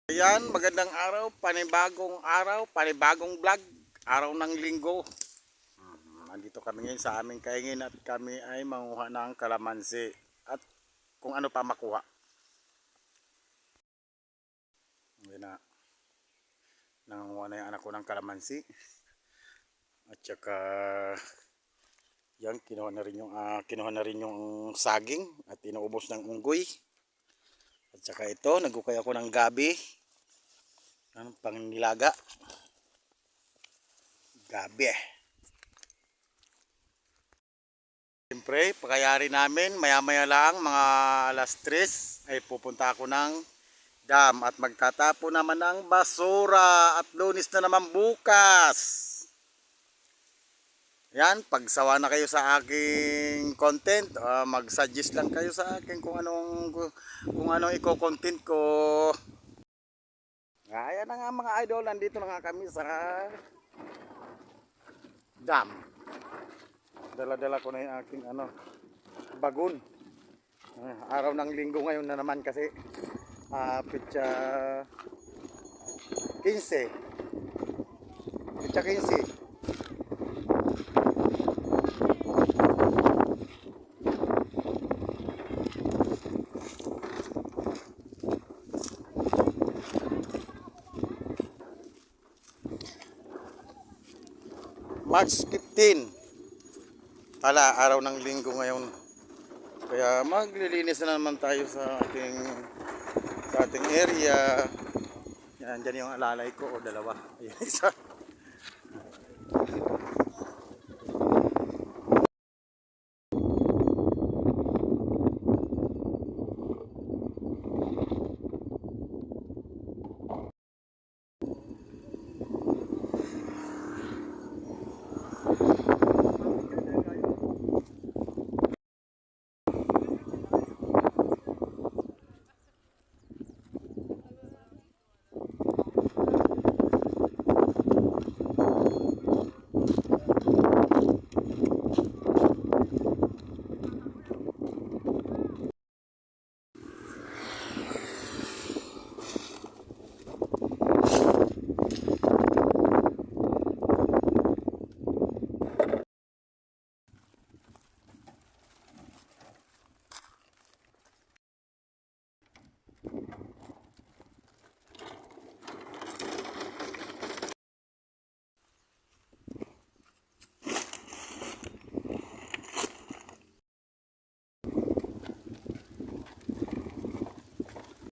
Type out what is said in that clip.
Ayan, magandang araw, panibagong vlog, araw ng linggo. Nandito kami ngayon sa aming kaingin at kami ay manguha ng kalamansi at kung ano pa makuha. Ngayon na, nangunguha na yung anak ko ng kalamansi. At saka, yan, kinuha na rin yung saging at inuubos ng unggoy. At saka ito, nagukay ako ng gabi. Pang nilaga. Gabi. Siyempre, pagkayari namin, maya-maya lang, mga alas 3, ay pupunta ako ng dam at magtatapo naman ng basura at Lunes na naman bukas. Yan, pagsawa na kayo sa aking content, mag-suggest lang kayo sa akin kung anong i-content ko. Ayan na nga mga idol, nandito na nga kami sa dam. Dala-dala ko na yung aking bagon. Araw ng linggo ngayon na naman kasi pitsa 15. Pitsa 15. March 15. Araw ng linggo ngayon. Kaya maglilinis na naman tayo sa ating area. Yan, dyan yung alalay ko o dalawa. Ayan, isa.